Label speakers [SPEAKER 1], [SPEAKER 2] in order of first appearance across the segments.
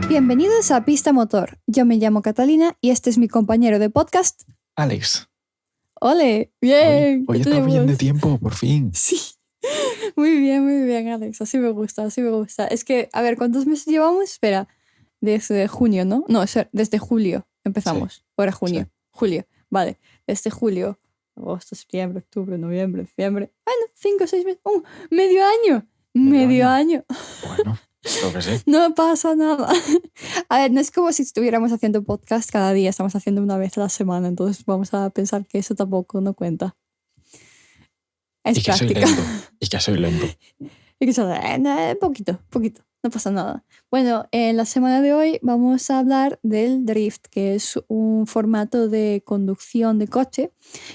[SPEAKER 1] Bienvenidos a Pista Motor. Yo me llamo Catalina y este es mi compañero de podcast,
[SPEAKER 2] Alex.
[SPEAKER 1] ¡Ole! ¡Bien!
[SPEAKER 2] Hoy está bien de tiempo, por fin.
[SPEAKER 1] Sí. Muy bien, Alex. Así me gusta. Es que, a ver, ¿cuántos meses llevamos? Espera. Desde junio, ¿no? No, desde julio empezamos.
[SPEAKER 2] Sí.
[SPEAKER 1] Ahora junio.
[SPEAKER 2] Sí.
[SPEAKER 1] Julio. Vale. Desde julio, agosto, septiembre, octubre, noviembre, diciembre. Bueno, 5 o 6 meses. ¡Medio año! ¡Medio año!
[SPEAKER 2] Bueno, creo que sí.
[SPEAKER 1] No pasa nada. A ver, no es como si estuviéramos haciendo podcast cada día, estamos haciendo una vez a la semana, entonces vamos a pensar que eso tampoco no cuenta. Es práctica.
[SPEAKER 2] Y que soy lento.
[SPEAKER 1] Y que poquito, no pasa nada. Bueno, en la semana de hoy vamos a hablar del drift, que es un formato de conducción de coche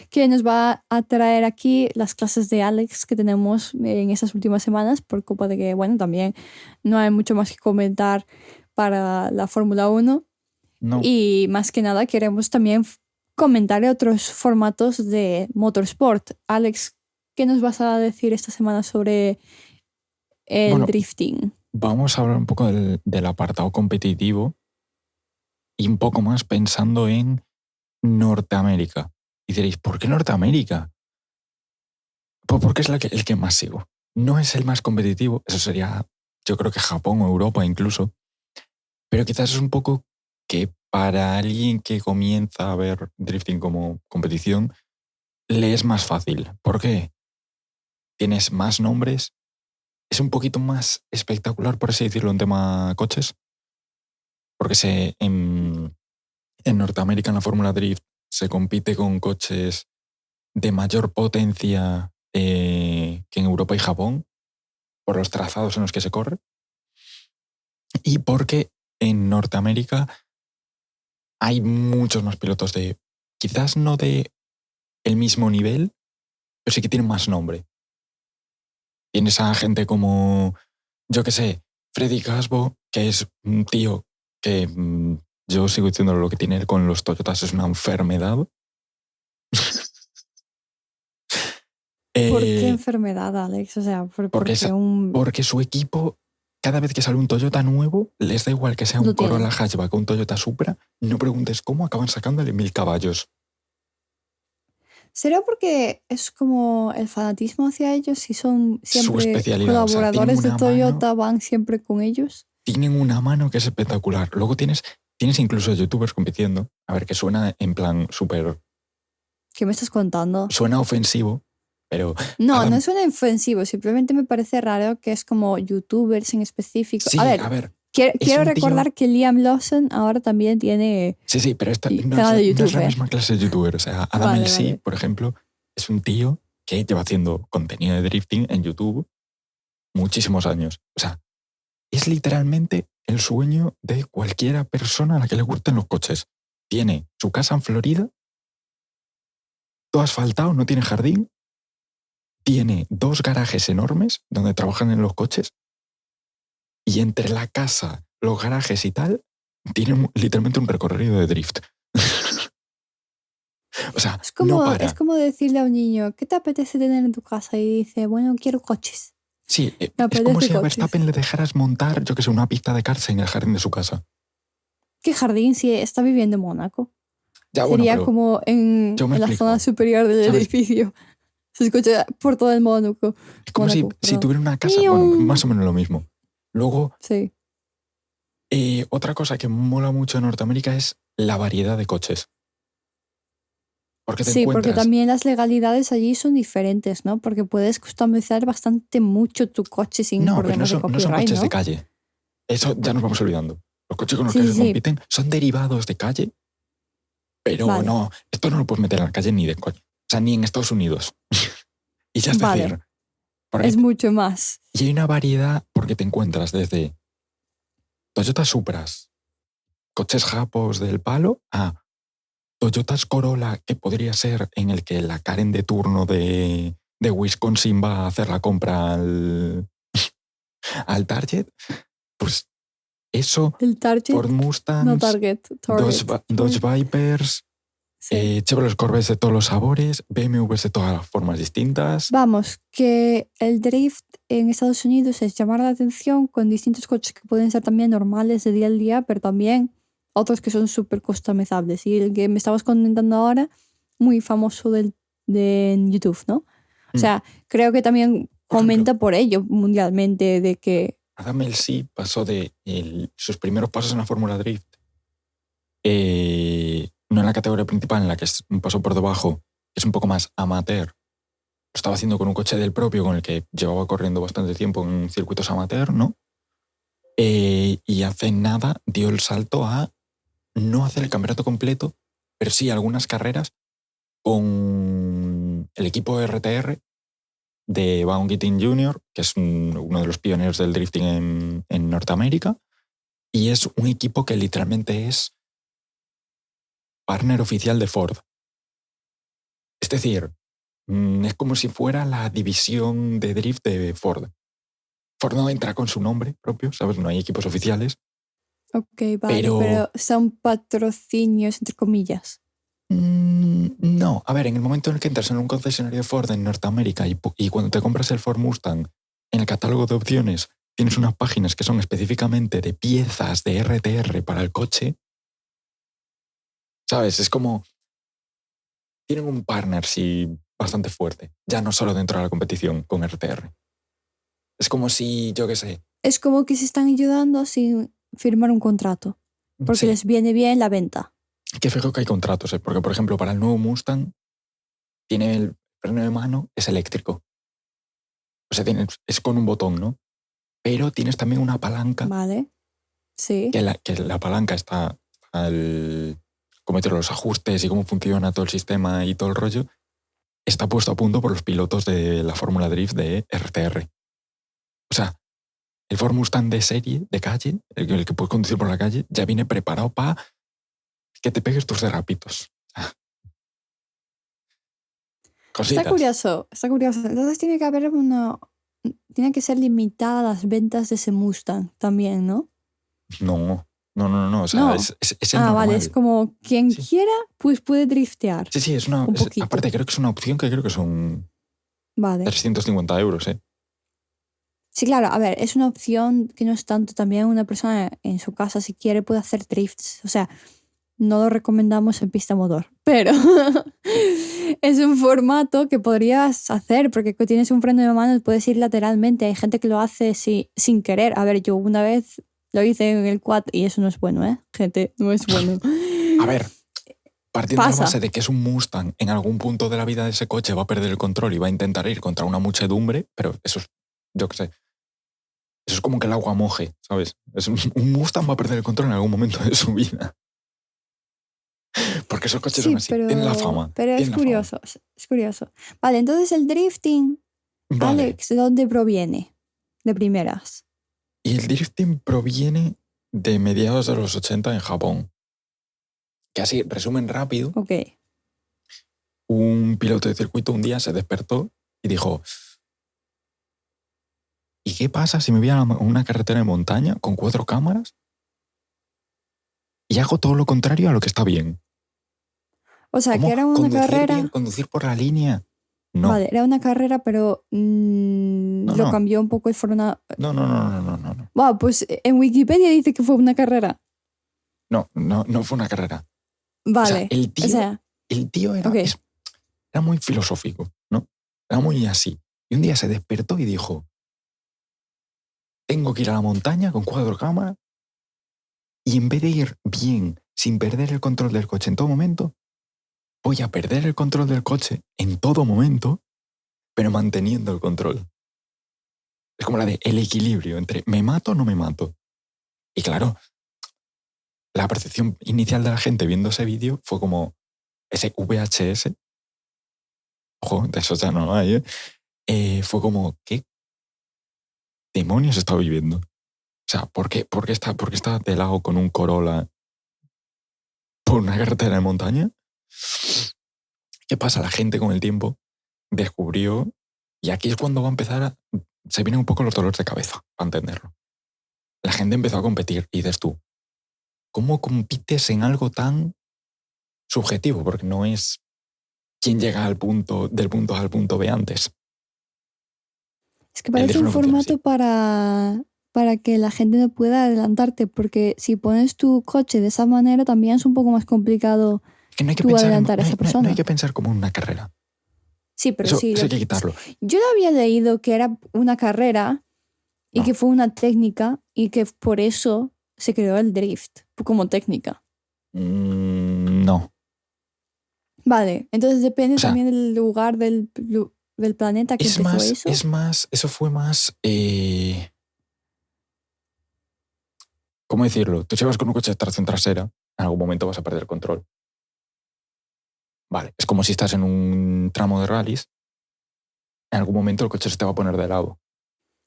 [SPEAKER 1] que nos va a traer aquí las clases de Alex que tenemos en estas últimas semanas, por culpa de que, bueno, también no hay mucho más que comentar para la Fórmula 1.
[SPEAKER 2] No.
[SPEAKER 1] Y más que nada queremos también comentar otros formatos de motorsport. Alex, ¿qué nos vas a decir esta semana sobre el drifting?
[SPEAKER 2] Vamos a hablar un poco del apartado competitivo y un poco más pensando en Norteamérica. Y diréis, ¿por qué Norteamérica? Pues porque es el que más sigo. No es el más competitivo, eso sería, yo creo que Japón o Europa incluso, pero quizás es un poco que para alguien que comienza a ver drifting como competición, le es más fácil. ¿Por qué? Tienes más nombres, es un poquito más espectacular, por así decirlo, en tema coches, porque en Norteamérica, en la Fórmula Drift, se compite con coches de mayor potencia que en Europa y Japón, por los trazados en los que se corre, y porque en Norteamérica hay muchos más pilotos quizás no de el mismo nivel, pero sí que tienen más nombre. Tienes a gente como, yo qué sé, Freddy Casbo, que es un tío que yo sigo diciendo lo que tiene con los Toyotas es una enfermedad.
[SPEAKER 1] ¿Por qué enfermedad, Alex? O sea,
[SPEAKER 2] porque su equipo, cada vez que sale un Toyota nuevo, les da igual que sea un Corolla Hatchback o un Toyota Supra, no preguntes cómo, acaban sacándole 1000 caballos.
[SPEAKER 1] ¿Será porque es como el fanatismo hacia ellos y son siempre colaboradores de Toyota, van siempre con ellos?
[SPEAKER 2] Tienen una mano que es espectacular. Luego tienes incluso youtubers compitiendo. A ver, que suena en plan súper...
[SPEAKER 1] ¿Qué me estás contando?
[SPEAKER 2] Suena ofensivo, pero...
[SPEAKER 1] No suena ofensivo. Simplemente me parece raro que es como youtubers en específico.
[SPEAKER 2] Sí, a ver.
[SPEAKER 1] Quiero recordar que Liam Lawson ahora también tiene...
[SPEAKER 2] Sí, pero no es la misma clase de youtuber. O sea, Adam Elsie, por ejemplo, es un tío que lleva haciendo contenido de drifting en YouTube muchísimos años. O sea, es literalmente el sueño de cualquiera persona a la que le gusten los coches. Tiene su casa en Florida, todo asfaltado, no tiene jardín, tiene 2 garajes enormes donde trabajan en los coches y entre la casa, los garajes y tal, tiene literalmente un recorrido de drift. O sea, no para.
[SPEAKER 1] Es como decirle a un niño, ¿qué te apetece tener en tu casa? Y dice, bueno, quiero coches.
[SPEAKER 2] Sí, es como si a Verstappen le dejaras montar, yo que sé, una pista de karts en el jardín de su casa.
[SPEAKER 1] ¿Qué jardín si está viviendo en Mónaco?
[SPEAKER 2] Ya,
[SPEAKER 1] sería como en la zona superior del edificio. Se escucha por todo el Mónaco.
[SPEAKER 2] Es como si tuviera una casa, bueno, más o menos lo mismo. Luego,
[SPEAKER 1] sí.
[SPEAKER 2] Otra cosa que mola mucho en Norteamérica es la variedad de coches.
[SPEAKER 1] Porque también las legalidades allí son diferentes, ¿no? Porque puedes customizar bastante mucho tu coche sin problemas de copyright,
[SPEAKER 2] no son coches de calle. Eso ya nos vamos olvidando. Los coches con los que se compiten son derivados de calle, pero no, esto no lo puedes meter en la calle ni de coche. O sea, ni en Estados Unidos. Y ya es decir...
[SPEAKER 1] Es mucho más.
[SPEAKER 2] Y hay una variedad porque te encuentras desde Toyota Supras, coches japos del palo, a Toyotas Corolla, que podría ser en el que la Karen de turno de Wisconsin va a hacer la compra al Target. Pues eso,
[SPEAKER 1] el Target,
[SPEAKER 2] Ford Mustangs,
[SPEAKER 1] no Target,
[SPEAKER 2] Dodge Vipers,
[SPEAKER 1] Sí.
[SPEAKER 2] Chevrolet Corvettes de todos los sabores, BMWs de todas las formas distintas.
[SPEAKER 1] Vamos, que el drift en Estados Unidos es llamar la atención con distintos coches que pueden ser también normales de día al día, pero también otros que son súper customizables. Y el que me estabas comentando ahora, muy famoso de YouTube, ¿no? O sea, creo que también
[SPEAKER 2] Por ejemplo,
[SPEAKER 1] comenta por ello mundialmente de que...
[SPEAKER 2] Adam Elsey pasó de sus primeros pasos en la Fórmula Drift, no en la categoría principal, en la que es un paso por debajo, que es un poco más amateur. Lo estaba haciendo con un coche del propio, con el que llevaba corriendo bastante tiempo en circuitos amateur, ¿no? Y hace nada dio el salto a no hacer el campeonato completo, pero sí algunas carreras con el equipo RTR de Vaughn Gittin Jr., que es uno de los pioneros del drifting en Norteamérica, y es un equipo que literalmente es partner oficial de Ford. Es decir, es como si fuera la división de drift de Ford. Ford no entra con su nombre propio, ¿sabes? No hay equipos oficiales.
[SPEAKER 1] Ok, vale, pero son patrocinios, entre comillas.
[SPEAKER 2] No, a ver, en el momento en el que entras en un concesionario de Ford en Norteamérica y cuando te compras el Ford Mustang, en el catálogo de opciones tienes unas páginas que son específicamente de piezas de RTR para el coche, ¿sabes? Es como... Tienen un partner, sí, bastante fuerte, ya no solo dentro de la competición con RTR. Es como si, yo qué sé...
[SPEAKER 1] Es como que se están ayudando sin firmar un contrato, porque
[SPEAKER 2] Sí,
[SPEAKER 1] les viene bien la venta.
[SPEAKER 2] que fijo que hay contratos, ¿eh? Porque, por ejemplo, para el nuevo Mustang, tiene el freno de mano, es eléctrico. O sea, es con un botón, ¿no? Pero tienes también una palanca,
[SPEAKER 1] Vale, sí.
[SPEAKER 2] que la palanca está al... Cómo meter los ajustes y cómo funciona todo el sistema y todo el rollo, está puesto a punto por los pilotos de la Fórmula Drift de RTR. O sea, el Ford Mustang de serie, de calle, el que puedes conducir por la calle, ya viene preparado para que te pegues tus derrapitos.
[SPEAKER 1] Está
[SPEAKER 2] Cositas.
[SPEAKER 1] curioso, está curioso. Entonces tiene que haber una... Tiene que ser limitada las ventas de ese Mustang también, ¿no?
[SPEAKER 2] No. O sea,
[SPEAKER 1] No.
[SPEAKER 2] es el
[SPEAKER 1] Vale, es
[SPEAKER 2] normal.
[SPEAKER 1] como quien
[SPEAKER 2] Sí,
[SPEAKER 1] quiera, pues puede driftear
[SPEAKER 2] sí, es una...
[SPEAKER 1] un poquito.
[SPEAKER 2] aparte, creo que es una opción que creo que son
[SPEAKER 1] Vale.
[SPEAKER 2] 350 euros, ¿eh?
[SPEAKER 1] Sí, claro, a ver, es una opción que no es tanto. También una persona en su casa, si quiere, puede hacer drifts. O sea, no lo recomendamos en pista motor, pero es un formato que podrías hacer porque tienes un freno de mano, puedes ir lateralmente. Hay gente que lo hace sin querer. A ver, yo una vez lo hice en el quad y eso no es bueno, ¿eh? Gente, no es bueno.
[SPEAKER 2] A ver, partiendo de la
[SPEAKER 1] Pasa.
[SPEAKER 2] base de que es un Mustang, en algún punto de la vida de ese coche va a perder el control y va a intentar ir contra una muchedumbre, pero eso es, yo qué sé, eso es como que el agua moje, ¿sabes? Un Mustang va a perder el control en algún momento de su vida. Porque esos coches son
[SPEAKER 1] Sí,
[SPEAKER 2] así, tienen la fama,
[SPEAKER 1] pero es
[SPEAKER 2] tienen la fama.
[SPEAKER 1] curioso, es curioso. Vale, entonces el drifting,
[SPEAKER 2] Vale,
[SPEAKER 1] Alex, ¿de dónde proviene? De primeras.
[SPEAKER 2] y el drifting proviene de mediados de los 80 en Japón. Que así, resumen rápido,
[SPEAKER 1] Ok.
[SPEAKER 2] un piloto de circuito un día se despertó y dijo, ¿y qué pasa si me voy a una carretera de montaña con 4 cámaras y hago todo lo contrario a lo que está bien?
[SPEAKER 1] O sea, que
[SPEAKER 2] ¿Cómo
[SPEAKER 1] era una
[SPEAKER 2] conducir bien,
[SPEAKER 1] carrera.
[SPEAKER 2] conducir por la línea? No,
[SPEAKER 1] Vale, era una carrera, pero
[SPEAKER 2] no,
[SPEAKER 1] lo
[SPEAKER 2] no,
[SPEAKER 1] cambió un poco el formato.
[SPEAKER 2] no.
[SPEAKER 1] Wow, pues en Wikipedia dice que fue una carrera.
[SPEAKER 2] No fue una carrera. O sea,
[SPEAKER 1] Vale, o sea,
[SPEAKER 2] el tío
[SPEAKER 1] ok.
[SPEAKER 2] era muy filosófico, ¿no? Era muy así. Y un día se despertó y dijo, tengo que ir a la montaña con 4 cámaras y en vez de ir bien, sin perder el control del coche en todo momento, voy a perder el control del coche en todo momento, pero manteniendo el control. Es como la de el equilibrio entre me mato o no me mato. Y claro, la percepción inicial de la gente viendo ese vídeo fue como ese VHS, ojo, de eso ya no hay, ¿eh? Fue como, ¿qué demonios está viviendo? O sea, por qué está de lado con un Corolla por una carretera de montaña? ¿Qué pasa? La gente con el tiempo descubrió, y aquí es cuando va a empezar se vienen un poco los dolores de cabeza, para entenderlo. La gente empezó a competir y dices tú, ¿cómo compites en algo tan subjetivo, porque no es quién llega del punto A al punto B antes.
[SPEAKER 1] Es que parece un formato para que la gente no pueda adelantarte, porque si pones tu coche de esa manera también es un poco más complicado
[SPEAKER 2] Que no hay que
[SPEAKER 1] tú
[SPEAKER 2] pensar
[SPEAKER 1] adelantar a esa persona.
[SPEAKER 2] No hay que pensar como una carrera.
[SPEAKER 1] Sí, pero
[SPEAKER 2] Eso
[SPEAKER 1] sí.
[SPEAKER 2] hay que quitarlo.
[SPEAKER 1] Yo lo había leído que era una carrera y
[SPEAKER 2] No.
[SPEAKER 1] que fue una técnica y que por eso se creó el drift como técnica.
[SPEAKER 2] No.
[SPEAKER 1] Vale, entonces depende
[SPEAKER 2] O sea,
[SPEAKER 1] también del lugar del planeta que empezó eso.
[SPEAKER 2] Eso fue más... ¿Cómo decirlo? Tú si vas con un coche de tracción trasera, en algún momento vas a perder el control. Vale, es como si estás en un tramo de rallies, en algún momento el coche se te va a poner de lado.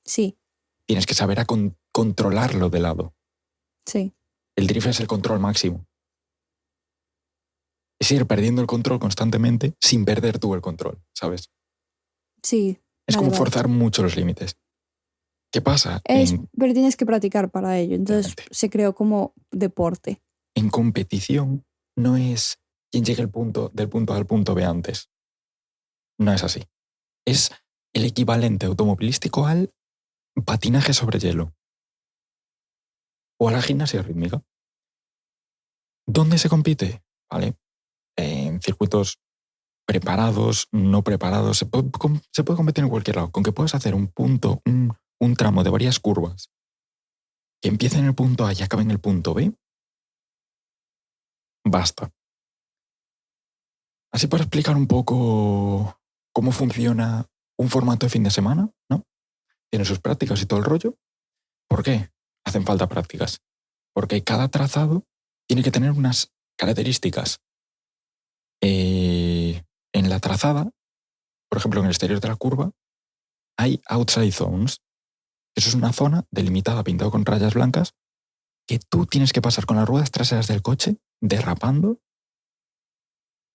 [SPEAKER 1] Sí.
[SPEAKER 2] Tienes que saber controlarlo de lado.
[SPEAKER 1] Sí.
[SPEAKER 2] El drift es el control máximo. Es ir perdiendo el control constantemente sin perder tú el control, ¿sabes?
[SPEAKER 1] Sí.
[SPEAKER 2] Es como forzar mucho los límites. ¿Qué pasa?
[SPEAKER 1] Pero tienes que practicar para ello. Entonces se creó como deporte.
[SPEAKER 2] En competición no es quien llegue del punto A al punto B antes. No es así. Es el equivalente automovilístico al patinaje sobre hielo o a la gimnasia rítmica. ¿Dónde se compite? ¿Vale? En circuitos preparados, no preparados. Se puede competir en cualquier lado. Con que puedas hacer un punto, un tramo de varias curvas que empiece en el punto A y acabe en el punto B, basta. Así para explicar un poco cómo funciona un formato de fin de semana, ¿no? Tiene sus prácticas y todo el rollo. ¿Por qué? Hacen falta prácticas. Porque cada trazado tiene que tener unas características. En la trazada, por ejemplo, en el exterior de la curva, hay outside zones. Eso es una zona delimitada, pintada con rayas blancas, que tú tienes que pasar con las ruedas traseras del coche derrapando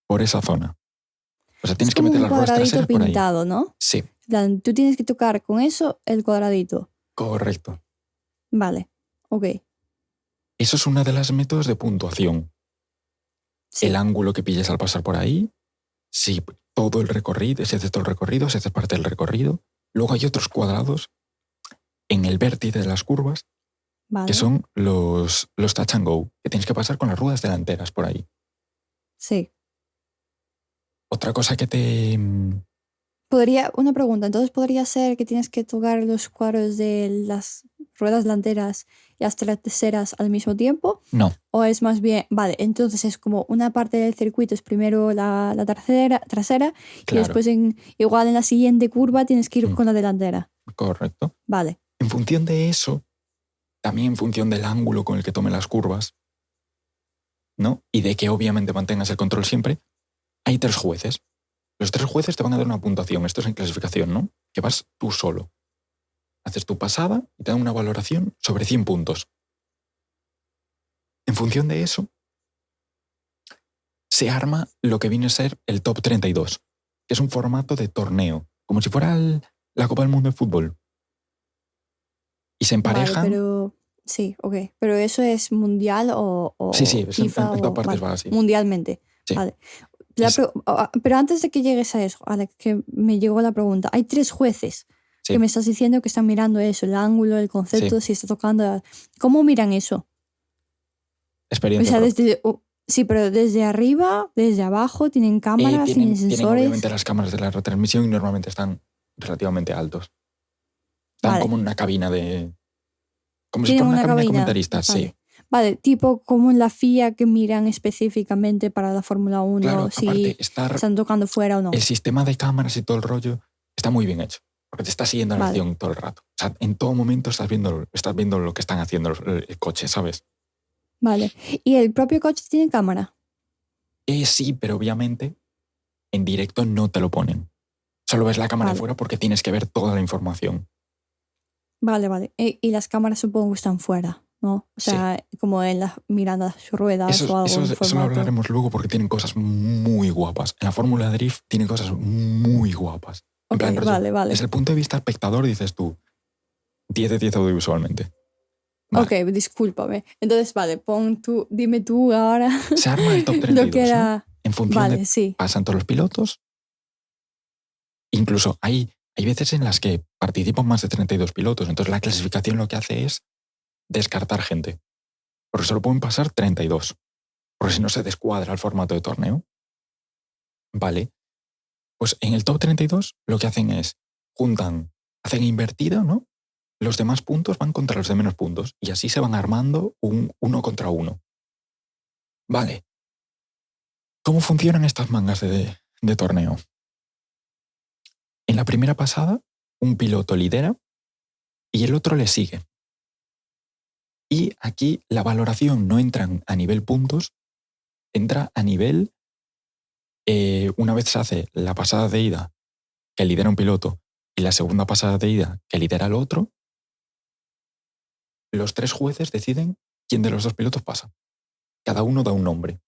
[SPEAKER 2] por esa zona. O sea, tienes que meter las ruedas traseras por ahí.
[SPEAKER 1] Un cuadradito pintado, ¿no?
[SPEAKER 2] Sí.
[SPEAKER 1] Tú tienes que tocar con eso el cuadradito.
[SPEAKER 2] Correcto.
[SPEAKER 1] Vale, ok.
[SPEAKER 2] Eso es una de las métodos de puntuación. Sí. El ángulo que pilles al pasar por ahí, si todo el recorrido, si haces todo el recorrido, si haces parte del recorrido. Luego hay otros cuadrados en el vértice de las curvas, vale, que son los touch and go, que tienes que pasar con las ruedas delanteras por ahí.
[SPEAKER 1] Sí.
[SPEAKER 2] Otra cosa que
[SPEAKER 1] una pregunta, entonces podría ser que tienes que tocar los cuadros de las ruedas delanteras y las traseras al mismo tiempo.
[SPEAKER 2] No.
[SPEAKER 1] O es más bien, vale, entonces es como una parte del circuito es primero la trasera claro, y después igual en la siguiente curva tienes que ir con la delantera.
[SPEAKER 2] Correcto.
[SPEAKER 1] Vale.
[SPEAKER 2] En función de eso, también en función del ángulo con el que tomen las curvas, ¿no? Y de que obviamente mantengas el control siempre, hay 3 jueces. Los 3 jueces te van a dar una puntuación. Esto es en clasificación, ¿no? Que vas tú solo. Haces tu pasada y te dan una valoración sobre 100 puntos. En función de eso, se arma lo que viene a ser el Top 32, que es un formato de torneo, como si fuera la Copa del Mundo de Fútbol. Y se emparejan...
[SPEAKER 1] Vale, pero... Sí, ok. ¿Pero eso es mundial o
[SPEAKER 2] sí,
[SPEAKER 1] FIFA
[SPEAKER 2] en todas partes va así.
[SPEAKER 1] Mundialmente.
[SPEAKER 2] Sí.
[SPEAKER 1] Vale. Pero antes de que llegues a eso, Alex, que me llegó la pregunta. Hay 3 jueces que me estás diciendo que están mirando eso, el ángulo, el concepto, si está tocando... ¿Cómo miran eso?
[SPEAKER 2] Experiencia.
[SPEAKER 1] O sea, sí, pero desde arriba, desde abajo, ¿tienen cámaras, tienen sensores?
[SPEAKER 2] Tienen obviamente las cámaras de la retransmisión y normalmente están relativamente altos. Están como en una cabina de... Como si fuera una cabina de comentaristas,
[SPEAKER 1] vale.
[SPEAKER 2] sí.
[SPEAKER 1] Vale, tipo como en la FIA que miran específicamente para la Fórmula 1,
[SPEAKER 2] claro,
[SPEAKER 1] si
[SPEAKER 2] aparte,
[SPEAKER 1] están tocando fuera o no.
[SPEAKER 2] El sistema de cámaras y todo el rollo está muy bien hecho, porque te está siguiendo la acción todo el rato. O sea, en todo momento estás viendo lo que están haciendo el coche, ¿sabes?
[SPEAKER 1] Vale. ¿Y el propio coche tiene cámara?
[SPEAKER 2] Sí, pero obviamente en directo no te lo ponen. Solo ves la cámara de fuera porque tienes que ver toda la información.
[SPEAKER 1] Vale. Y las cámaras supongo que están fuera, ¿no? O sea, como en mirando las ruedas o algo.
[SPEAKER 2] Eso lo hablaremos luego porque tienen cosas muy guapas. En la Fórmula Drift tienen cosas muy guapas. En plan,
[SPEAKER 1] vale.
[SPEAKER 2] Desde el punto de vista espectador dices tú, 10 de 10 audiovisualmente. Vale.
[SPEAKER 1] Ok, discúlpame. Entonces, vale, dime tú ahora
[SPEAKER 2] Se arma el top
[SPEAKER 1] lo
[SPEAKER 2] 32,
[SPEAKER 1] que
[SPEAKER 2] ¿no?
[SPEAKER 1] era...
[SPEAKER 2] En función
[SPEAKER 1] Vale,
[SPEAKER 2] de
[SPEAKER 1] sí.
[SPEAKER 2] pasan todos los pilotos. Incluso hay veces en las que participan más de 32 pilotos. Entonces la clasificación lo que hace es descartar gente. Porque solo pueden pasar 32. Porque si no se descuadra el formato de torneo. Vale. Pues en el top 32 lo que hacen es hacen invertida, ¿no? Los demás puntos van contra los de menos puntos. Y así se van armando un 1 contra 1. Vale. ¿Cómo funcionan estas mangas de torneo? En la primera pasada, un piloto lidera y el otro le sigue. Y aquí la valoración no entra a nivel puntos, entra a nivel, una vez se hace la pasada de ida que lidera un piloto y la segunda pasada de ida que lidera el otro, los 3 jueces deciden quién de los 2 pilotos pasa. Cada uno da un nombre.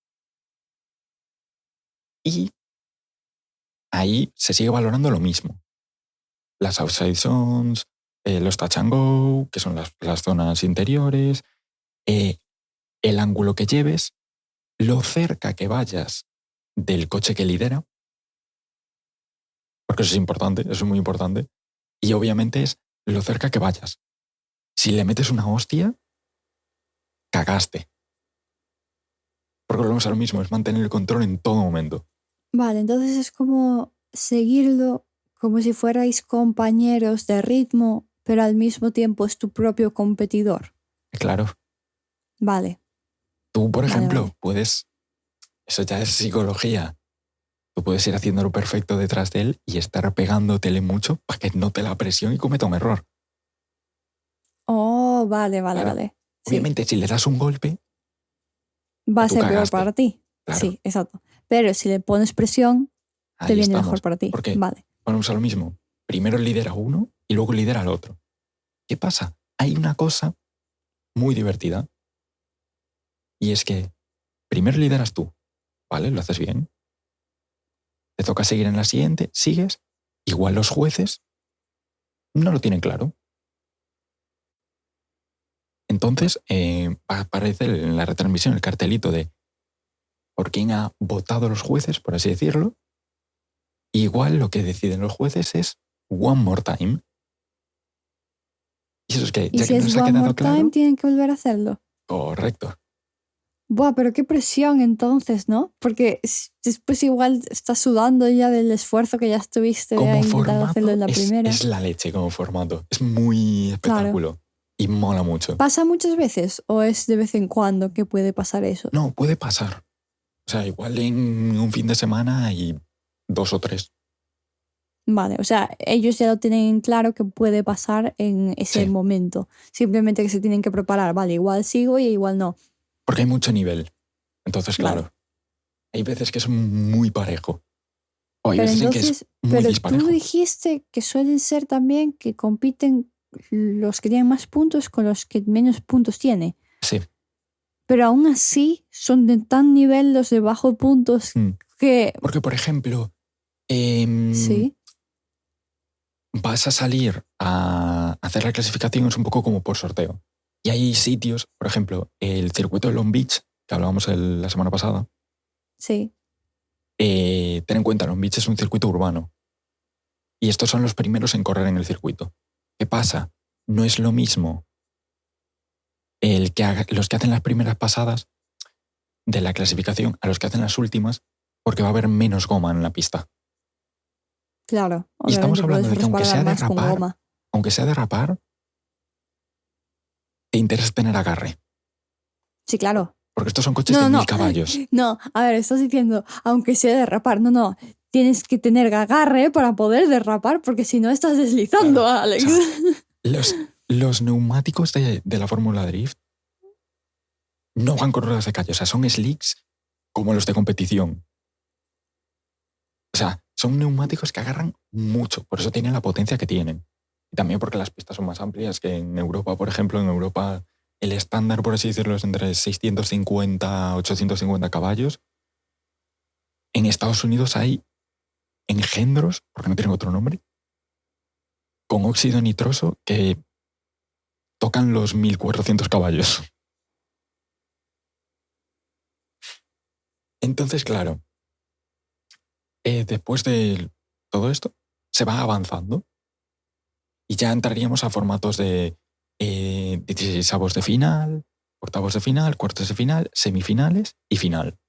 [SPEAKER 2] Y ahí se sigue valorando lo mismo. Las outside zones, los touch and go, que son las zonas interiores, el ángulo que lleves, lo cerca que vayas del coche que lidera, porque eso es importante, eso es muy importante, y obviamente es lo cerca que vayas. Si le metes una hostia, cagaste. Porque volvemos a lo mismo, es mantener el control en todo momento.
[SPEAKER 1] Vale, entonces es como seguirlo como si fuerais compañeros de ritmo, pero al mismo tiempo es tu propio competidor.
[SPEAKER 2] Claro,
[SPEAKER 1] Vale,
[SPEAKER 2] tú, por
[SPEAKER 1] vale,
[SPEAKER 2] ejemplo,
[SPEAKER 1] vale.
[SPEAKER 2] puedes, eso ya es psicología, tú puedes ir haciéndolo perfecto detrás de él y estar pegándotele mucho para que note la presión y cometa un error.
[SPEAKER 1] Oh, vale, vale,
[SPEAKER 2] Claro.
[SPEAKER 1] vale. Sí,
[SPEAKER 2] Obviamente, si le das un golpe,
[SPEAKER 1] va a
[SPEAKER 2] tú
[SPEAKER 1] ser peor
[SPEAKER 2] cagaste.
[SPEAKER 1] para ti.
[SPEAKER 2] Claro,
[SPEAKER 1] Sí, exacto. Pero si le pones presión, te
[SPEAKER 2] ahí
[SPEAKER 1] viene
[SPEAKER 2] estamos.
[SPEAKER 1] mejor para ti.
[SPEAKER 2] Porque
[SPEAKER 1] Vale.
[SPEAKER 2] ponemos a lo mismo. Primero lidera uno y luego lidera al otro. ¿Qué pasa? Hay una cosa muy divertida y es que primero lideras tú, ¿vale? Lo haces bien. Te toca seguir en la siguiente, sigues. Igual los jueces no lo tienen claro. Entonces, aparece en la retransmisión el cartelito de por quién ha votado los jueces, por así decirlo. Igual lo que deciden los jueces es one more time. Y eso es que,
[SPEAKER 1] Y
[SPEAKER 2] ya
[SPEAKER 1] si
[SPEAKER 2] que no
[SPEAKER 1] es
[SPEAKER 2] les ha
[SPEAKER 1] one more
[SPEAKER 2] quedado
[SPEAKER 1] time,
[SPEAKER 2] claro,
[SPEAKER 1] tienen que volver a hacerlo.
[SPEAKER 2] correcto.
[SPEAKER 1] Buah, pero qué presión entonces, ¿no? Porque después igual estás sudando ya del esfuerzo que ya estuviste
[SPEAKER 2] Como
[SPEAKER 1] a intentar hacerlo
[SPEAKER 2] formato
[SPEAKER 1] en la primera.
[SPEAKER 2] es la leche como formato. Es muy
[SPEAKER 1] Claro.
[SPEAKER 2] espectáculo y mola mucho.
[SPEAKER 1] ¿Pasa muchas veces o es de vez en cuando que puede pasar eso?
[SPEAKER 2] No, puede pasar. O sea, igual en un fin de semana hay 2 o 3.
[SPEAKER 1] Vale, o sea, ellos ya lo tienen claro que puede pasar en ese
[SPEAKER 2] Sí,
[SPEAKER 1] momento. Simplemente que se tienen que preparar. Vale, igual sigo y igual no.
[SPEAKER 2] porque hay mucho nivel. Entonces,
[SPEAKER 1] Vale.
[SPEAKER 2] claro, hay veces que es muy parejo. O hay
[SPEAKER 1] Pero
[SPEAKER 2] veces en que es
[SPEAKER 1] entonces,
[SPEAKER 2] muy
[SPEAKER 1] pero tú
[SPEAKER 2] disparejo.
[SPEAKER 1] dijiste que suelen ser también que compiten los que tienen más puntos con los que menos puntos tiene.
[SPEAKER 2] Sí.
[SPEAKER 1] Pero aún así son de tan nivel los de bajo puntos que...
[SPEAKER 2] Porque, por ejemplo,
[SPEAKER 1] Sí,
[SPEAKER 2] vas a salir a hacer la clasificación es un poco como por sorteo. Y hay sitios, por ejemplo, el circuito de Long Beach, que hablábamos la semana pasada.
[SPEAKER 1] sí.
[SPEAKER 2] Ten en cuenta, Long Beach es un circuito urbano. Y estos son los primeros en correr en el circuito. ¿Qué pasa? No es lo mismo los que hacen las primeras pasadas de la clasificación a los que hacen las últimas, porque va a haber menos goma en la pista.
[SPEAKER 1] Claro,
[SPEAKER 2] Y estamos
[SPEAKER 1] obviamente
[SPEAKER 2] hablando
[SPEAKER 1] puedes
[SPEAKER 2] de que
[SPEAKER 1] resbalar más con goma.
[SPEAKER 2] aunque sea derrapar, te interesa tener agarre.
[SPEAKER 1] Sí, claro.
[SPEAKER 2] Porque estos son coches
[SPEAKER 1] No,
[SPEAKER 2] de 1000
[SPEAKER 1] no,
[SPEAKER 2] caballos.
[SPEAKER 1] no. A ver, estás diciendo, aunque sea derrapar, no, no. Tienes que tener agarre para poder derrapar, porque si no estás deslizando,
[SPEAKER 2] Claro.
[SPEAKER 1] Alex.
[SPEAKER 2] O sea, los neumáticos de la Fórmula Drift no van con ruedas de calle, o sea, son slicks como los de competición. O sea, son neumáticos que agarran mucho, por eso tienen la potencia que tienen. Y también porque las pistas son más amplias que en Europa, por ejemplo. En Europa el estándar, por así decirlo, es entre 650 850 caballos. En Estados Unidos hay engendros, porque no tienen otro nombre, con óxido nitroso que tocan los 1400 caballos. Entonces, claro, después de todo esto, se va avanzando y ya entraríamos a formatos de 16avos de final, octavos de final, cuartos de final, semifinales y final.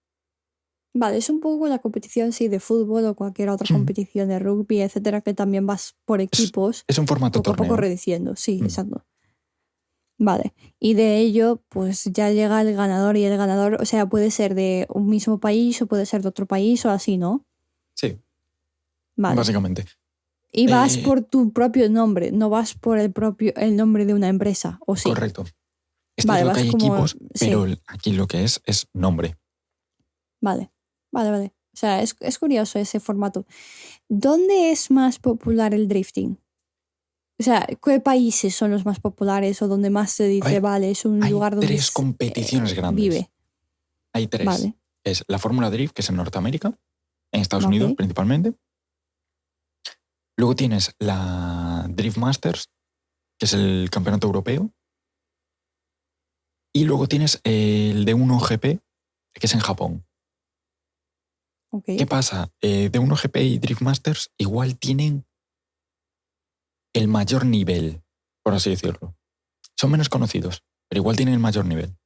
[SPEAKER 1] Vale, es un poco la competición, sí, de fútbol o cualquier otra competición de rugby, etcétera, que también vas por equipos,
[SPEAKER 2] Es un formato
[SPEAKER 1] poco a poco
[SPEAKER 2] torneo.
[SPEAKER 1] reduciendo. Sí, exacto. Vale, y de ello, pues ya llega el ganador y el ganador, o sea, puede ser de un mismo país o puede ser de otro país o así, ¿no?
[SPEAKER 2] Sí,
[SPEAKER 1] Vale.
[SPEAKER 2] básicamente.
[SPEAKER 1] Y vas por tu propio nombre, no vas por el nombre de una empresa, ¿o sí?
[SPEAKER 2] Correcto. Esto
[SPEAKER 1] Vale,
[SPEAKER 2] es lo
[SPEAKER 1] vas
[SPEAKER 2] que hay
[SPEAKER 1] como...
[SPEAKER 2] equipos,
[SPEAKER 1] sí.
[SPEAKER 2] pero aquí lo que es nombre.
[SPEAKER 1] Vale. O sea, es curioso ese formato. ¿Dónde es más popular el drifting? O sea, ¿qué países son los más populares o donde más se dice,
[SPEAKER 2] ver,
[SPEAKER 1] vale, es un
[SPEAKER 2] Hay
[SPEAKER 1] lugar donde
[SPEAKER 2] 3 competiciones grandes.
[SPEAKER 1] vive?
[SPEAKER 2] Hay 3.
[SPEAKER 1] Vale,
[SPEAKER 2] Es la Fórmula Drift, que es en Norteamérica, en Estados
[SPEAKER 1] ok.
[SPEAKER 2] Unidos principalmente. Luego tienes la Drift Masters, que es el campeonato europeo. Y luego tienes el D1GP, que es en Japón.
[SPEAKER 1] Ok.
[SPEAKER 2] ¿Qué pasa? D1GP y Drift Masters igual tienen el mayor nivel, por así decirlo. Son menos conocidos, pero igual tienen el mayor nivel.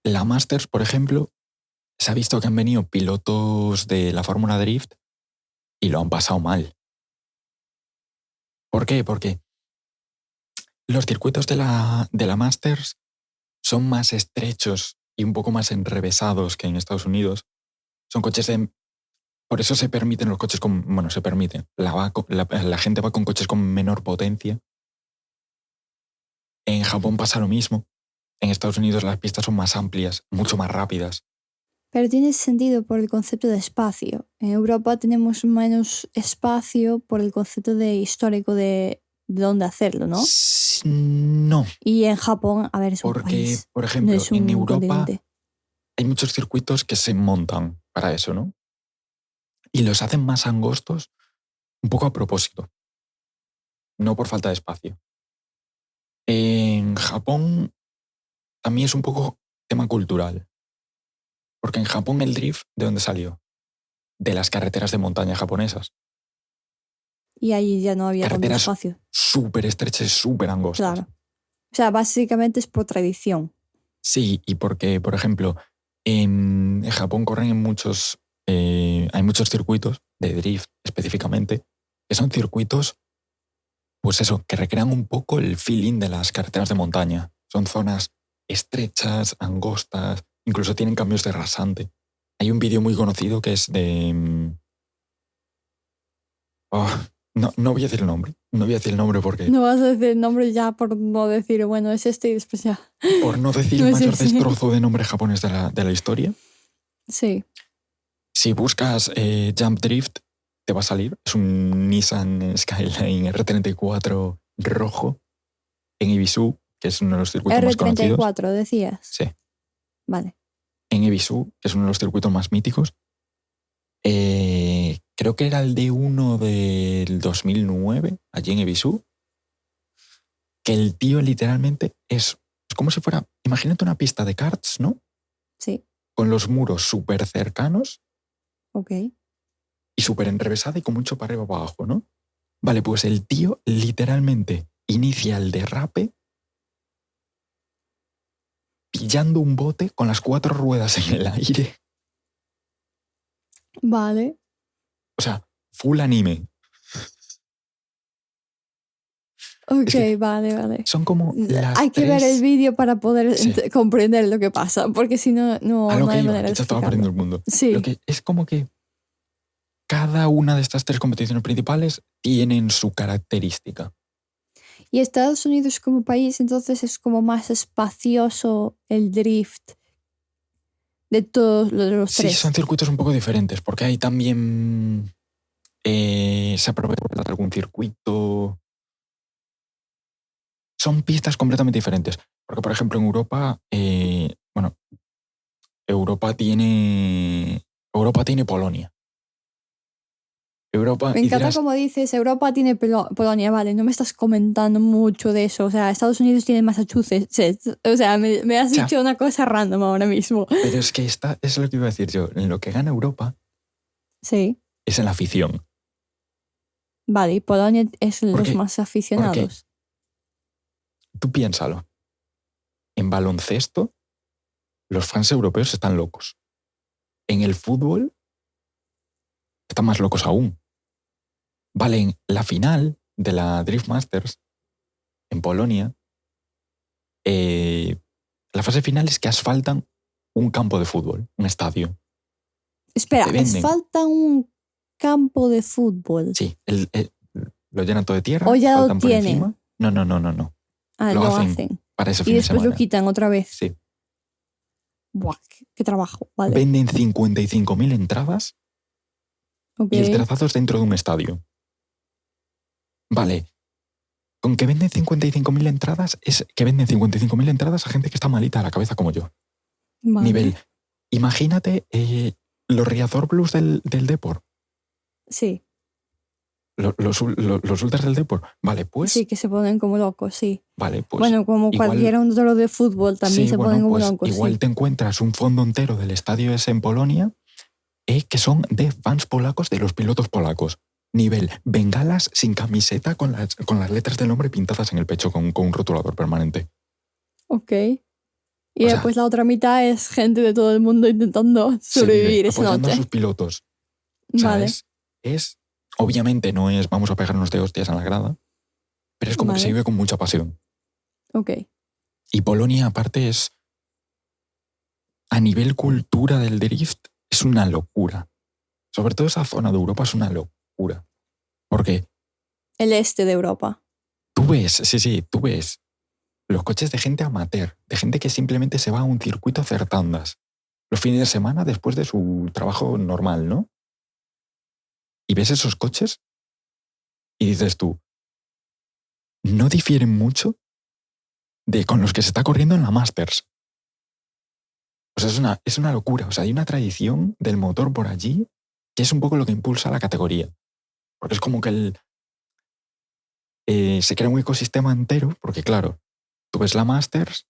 [SPEAKER 2] La Masters, por ejemplo, se ha visto que han venido pilotos de la Fórmula Drift y lo han pasado mal. ¿Por qué? Porque los circuitos de la Masters son más estrechos y un poco más enrevesados que en Estados Unidos. Son coches de... Por eso se permiten los coches con... Bueno, se permiten. La gente va con coches con menor potencia. En Japón pasa lo mismo. En Estados Unidos las pistas son más amplias, mucho más rápidas.
[SPEAKER 1] Pero tiene sentido por el concepto de espacio. En Europa tenemos menos espacio por el concepto de histórico de dónde hacerlo, ¿no?
[SPEAKER 2] No,
[SPEAKER 1] Y en Japón, a ver, es un
[SPEAKER 2] porque,
[SPEAKER 1] país,
[SPEAKER 2] por
[SPEAKER 1] no
[SPEAKER 2] ejemplo,
[SPEAKER 1] es
[SPEAKER 2] en
[SPEAKER 1] un
[SPEAKER 2] Europa
[SPEAKER 1] continente.
[SPEAKER 2] hay muchos circuitos que se montan para eso, ¿no? Y los hacen más angostos un poco a propósito, no por falta de espacio. En Japón también es un poco tema cultural, porque en Japón el drift, ¿de dónde salió? De las carreteras de montaña japonesas.
[SPEAKER 1] Y ahí ya no había tanto
[SPEAKER 2] Carreteras
[SPEAKER 1] espacio.
[SPEAKER 2] súper estrechas, súper angostas.
[SPEAKER 1] Claro. O sea, básicamente es por tradición.
[SPEAKER 2] Sí, y porque, por ejemplo, en Japón corren en muchos... hay muchos circuitos de drift específicamente, que son circuitos, pues eso, que recrean un poco el feeling de las carreteras de montaña. Son zonas estrechas, angostas, incluso tienen cambios de rasante. Hay un vídeo muy conocido que es de... no voy a decir el nombre. No voy a decir el nombre porque...
[SPEAKER 1] No vas a decir el nombre ya por no decir, bueno, es este y después ya.
[SPEAKER 2] Por no decir
[SPEAKER 1] No
[SPEAKER 2] el
[SPEAKER 1] sé
[SPEAKER 2] mayor
[SPEAKER 1] si-
[SPEAKER 2] destrozo de nombre japonés de la historia.
[SPEAKER 1] Sí.
[SPEAKER 2] Si buscas Jump Drift, te va a salir. Es un Nissan Skyline R34 rojo en Ibisu, que es uno de los circuitos más conocidos.
[SPEAKER 1] R34, decías.
[SPEAKER 2] Sí.
[SPEAKER 1] Vale.
[SPEAKER 2] En Ibisu, que es uno de los circuitos más míticos. Creo que era el D1 del 2009, allí en Ibisu. Que el tío literalmente es como si fuera, imagínate una pista de karts, ¿no?
[SPEAKER 1] Sí.
[SPEAKER 2] Con los muros súper cercanos
[SPEAKER 1] Ok.
[SPEAKER 2] y súper enrevesada y con mucho para arriba para abajo, ¿no? Vale, pues el tío literalmente inicia el derrape pillando un bote con las 4 ruedas en el aire.
[SPEAKER 1] Vale.
[SPEAKER 2] O sea, full anime.
[SPEAKER 1] Ok,
[SPEAKER 2] Es que
[SPEAKER 1] vale.
[SPEAKER 2] son como las
[SPEAKER 1] Hay que ver el
[SPEAKER 2] 3...
[SPEAKER 1] vídeo para poder
[SPEAKER 2] Sí.
[SPEAKER 1] comprender lo que pasa, porque si no,
[SPEAKER 2] A lo
[SPEAKER 1] no
[SPEAKER 2] que
[SPEAKER 1] hay
[SPEAKER 2] iba,
[SPEAKER 1] manera
[SPEAKER 2] que
[SPEAKER 1] de
[SPEAKER 2] ya estaba perdiendo
[SPEAKER 1] explicarlo.
[SPEAKER 2] el mundo.
[SPEAKER 1] Sí.
[SPEAKER 2] Lo que es como que cada una de estas 3 competiciones principales tienen su característica.
[SPEAKER 1] Y Estados Unidos como país, entonces es como más espacioso el drift de todos los
[SPEAKER 2] Sí,
[SPEAKER 1] tres.
[SPEAKER 2] son circuitos un poco diferentes, porque hay también... se aprovecha de algún circuito. Son pistas completamente diferentes. Porque, por ejemplo, en Europa, Europa tiene Polonia. Europa,
[SPEAKER 1] Me
[SPEAKER 2] y
[SPEAKER 1] encanta
[SPEAKER 2] dirás,
[SPEAKER 1] como dices, Europa tiene Polonia, vale, no me estás comentando mucho de eso. O sea, Estados Unidos tiene Massachusetts. O sea, me has
[SPEAKER 2] ya,
[SPEAKER 1] dicho una cosa random ahora mismo.
[SPEAKER 2] pero es que esta es lo que iba a decir yo. En lo que gana Europa
[SPEAKER 1] Sí,
[SPEAKER 2] es en la afición.
[SPEAKER 1] vale, y Polonia es los
[SPEAKER 2] Porque,
[SPEAKER 1] más
[SPEAKER 2] porque
[SPEAKER 1] aficionados.
[SPEAKER 2] tú piénsalo. En baloncesto, los fans europeos están locos. En el fútbol, están más locos aún. Vale, en la final de la Drift Masters en Polonia, la fase final es que asfaltan un campo de fútbol, un estadio. Te
[SPEAKER 1] Espera, ¿es
[SPEAKER 2] venden,
[SPEAKER 1] falta un campo de fútbol?
[SPEAKER 2] sí, lo llenan todo de
[SPEAKER 1] ¿O
[SPEAKER 2] tierra,
[SPEAKER 1] ya lo
[SPEAKER 2] asfaltan por
[SPEAKER 1] tienen?
[SPEAKER 2] encima. No, no, no, no, no.
[SPEAKER 1] Ah,
[SPEAKER 2] Lo
[SPEAKER 1] lo
[SPEAKER 2] hacen
[SPEAKER 1] hacen.
[SPEAKER 2] para ese
[SPEAKER 1] Y
[SPEAKER 2] fin de
[SPEAKER 1] después lo
[SPEAKER 2] semana.
[SPEAKER 1] quitan otra vez.
[SPEAKER 2] Sí.
[SPEAKER 1] Buah, qué trabajo, vale.
[SPEAKER 2] Venden 55.000 entradas
[SPEAKER 1] Ok.
[SPEAKER 2] y el trazado es dentro de un estadio. Vale, con que venden 55.000 entradas es que venden 55.000 entradas a gente que está malita de la cabeza como yo.
[SPEAKER 1] Vale.
[SPEAKER 2] Nivel, imagínate los Riazor Blues del Depor,
[SPEAKER 1] Sí,
[SPEAKER 2] los ultras del Depor. Vale,
[SPEAKER 1] sí, que se ponen como locos, sí.
[SPEAKER 2] pues
[SPEAKER 1] Bueno, como
[SPEAKER 2] igual,
[SPEAKER 1] cualquier otro de fútbol también
[SPEAKER 2] sí,
[SPEAKER 1] se ponen
[SPEAKER 2] bueno,
[SPEAKER 1] como
[SPEAKER 2] pues
[SPEAKER 1] locos,
[SPEAKER 2] igual
[SPEAKER 1] sí.
[SPEAKER 2] te encuentras un fondo entero del estadio ese en Polonia que son de fans polacos de los pilotos polacos. Nivel, bengalas sin camiseta con las letras del nombre pintadas en el pecho con un rotulador permanente.
[SPEAKER 1] Ok. Y
[SPEAKER 2] O sea,
[SPEAKER 1] después la otra mitad es gente de todo el mundo intentando
[SPEAKER 2] se vive
[SPEAKER 1] sobrevivir esa
[SPEAKER 2] apoyando a sus
[SPEAKER 1] noche.
[SPEAKER 2] pilotos. O sea,
[SPEAKER 1] Vale,
[SPEAKER 2] obviamente no es vamos a pegarnos de hostias en la grada, pero es como que se
[SPEAKER 1] vale,
[SPEAKER 2] vive con mucha pasión.
[SPEAKER 1] ok.
[SPEAKER 2] Y Polonia, aparte, a nivel cultura del drift, es una locura. Sobre todo esa zona de Europa es una locura. Porque
[SPEAKER 1] El este de Europa.
[SPEAKER 2] tú ves, sí, tú ves los coches de gente amateur, de gente que simplemente se va a un circuito a hacer tandas los fines de semana después de su trabajo normal, ¿no? Y ves esos coches y dices tú, no difieren mucho de con los que se está corriendo en la Masters. O sea, es una locura. O sea, hay una tradición del motor por allí que es un poco lo que impulsa la categoría. Porque es como que se crea un ecosistema entero, porque claro, tú ves la Masters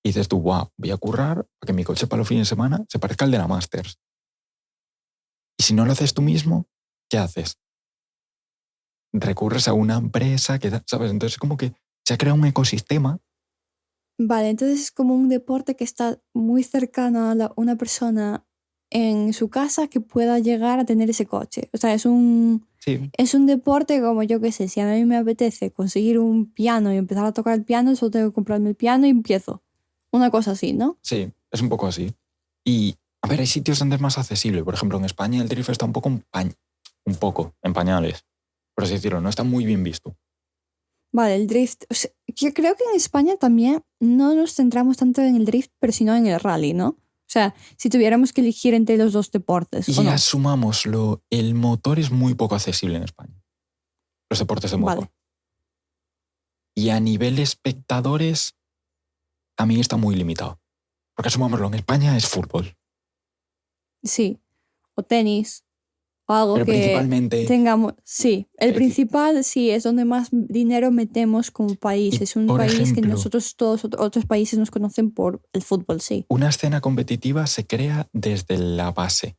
[SPEAKER 2] y dices tú, wow, voy a currar para que mi coche para los fines de semana se parezca al de la Masters. Y si no lo haces tú mismo, ¿qué haces? Recurres a una empresa que, ¿sabes? Entonces es como que se ha creado un ecosistema.
[SPEAKER 1] Vale, entonces es como un deporte que está muy cercano a una persona en su casa que pueda llegar a tener ese coche. O sea,
[SPEAKER 2] Sí,
[SPEAKER 1] es un deporte como yo qué sé, si a mí me apetece conseguir un piano y empezar a tocar el piano, solo tengo que comprarme el piano y empiezo. Una cosa así, ¿no?
[SPEAKER 2] sí, es un poco así. Y, a ver, hay sitios donde es más accesible. Por ejemplo, en España el drift está un poco en pañales, por así decirlo. No está muy bien visto.
[SPEAKER 1] Vale, el drift. O sea, yo creo que en España también no nos centramos tanto en el drift, pero sino en el rally, ¿no? O sea, si tuviéramos que elegir entre los dos deportes, ¿o
[SPEAKER 2] Y
[SPEAKER 1] no?
[SPEAKER 2] asumámoslo, el motor es muy poco accesible en España. Los deportes de motor.
[SPEAKER 1] Vale,
[SPEAKER 2] Y a nivel de espectadores también está muy limitado. Porque asumámoslo, en España es fútbol.
[SPEAKER 1] sí. O tenis, o algo
[SPEAKER 2] Pero
[SPEAKER 1] que
[SPEAKER 2] principalmente,
[SPEAKER 1] tengamos. Sí, el
[SPEAKER 2] eh,
[SPEAKER 1] principal sí es donde más dinero metemos como país.
[SPEAKER 2] y
[SPEAKER 1] Es un
[SPEAKER 2] por
[SPEAKER 1] país que
[SPEAKER 2] ejemplo,
[SPEAKER 1] nosotros, todos otros países nos conocen por el fútbol, sí.
[SPEAKER 2] una escena competitiva se crea desde la base.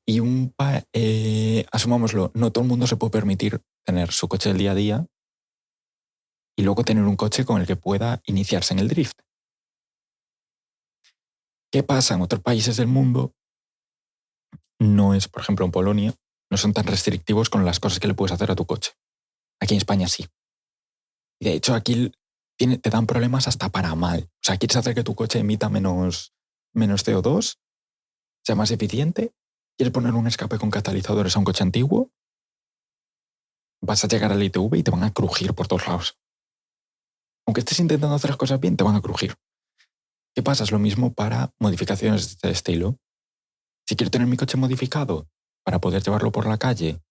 [SPEAKER 2] Y asumámoslo, no todo el mundo se puede permitir tener su coche del día a día y luego tener un coche con el que pueda iniciarse en el drift. ¿Qué pasa en otros países del mundo? No es, por ejemplo, en Polonia, no son tan restrictivos con las cosas que le puedes hacer a tu coche. Aquí en España sí. Y de hecho aquí te dan problemas hasta para mal. O sea, quieres hacer que tu coche emita menos CO2, sea más eficiente, quieres poner un escape con catalizadores a un coche antiguo, vas a llegar al ITV y te van a crujir por todos lados. Aunque estés intentando hacer las cosas bien, te van a crujir. ¿Qué pasa? Es lo mismo para modificaciones de este estilo. Si quiero tener mi coche modificado para poder llevarlo por la calle,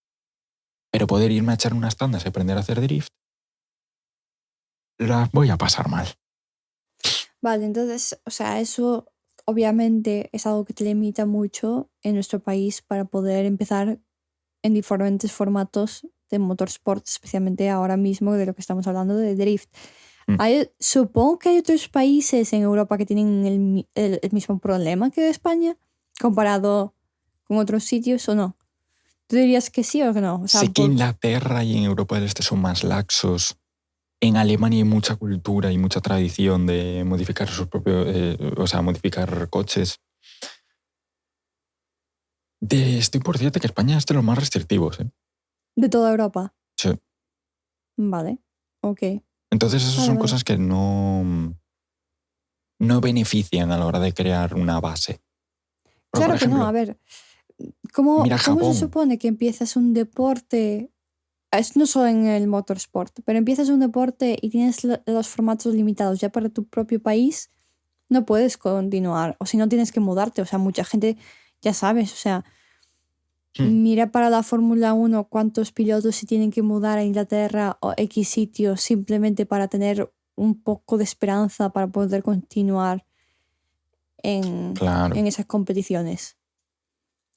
[SPEAKER 2] pero poder irme a echar unas tandas y aprender a hacer drift, las voy a pasar mal.
[SPEAKER 1] Vale, entonces, o sea, eso obviamente es algo que te limita mucho en nuestro país para poder empezar en diferentes formatos de motorsport, especialmente ahora mismo de lo que estamos hablando de drift. Supongo que hay otros países en Europa que tienen el mismo problema que España, comparado con otros sitios, ¿o no? ¿Tú dirías que sí o que no? O sea,
[SPEAKER 2] sé que Inglaterra y en Europa del Este son más laxos. En Alemania hay mucha cultura y mucha tradición de modificar sus propios, modificar coches. Estoy por cierto que España es de los más restrictivos, ¿eh?
[SPEAKER 1] De toda Europa.
[SPEAKER 2] Sí.
[SPEAKER 1] Vale, ok.
[SPEAKER 2] Entonces esas son
[SPEAKER 1] Vale.
[SPEAKER 2] cosas que no benefician a la hora de crear una base. Pero,
[SPEAKER 1] Claro
[SPEAKER 2] por ejemplo,
[SPEAKER 1] que no, a ver, ¿cómo
[SPEAKER 2] mira
[SPEAKER 1] se
[SPEAKER 2] Japón.
[SPEAKER 1] supone que empiezas un deporte? Es no solo en el motorsport, pero empiezas un deporte y tienes los formatos limitados ya para tu propio país, no puedes continuar, o si no tienes que mudarte, o sea, mucha gente, ya sabes, o sea, mira para la Fórmula 1 cuántos pilotos se tienen que mudar a Inglaterra o X sitios simplemente para tener un poco de esperanza para poder continuar en
[SPEAKER 2] Claro.
[SPEAKER 1] esas competiciones.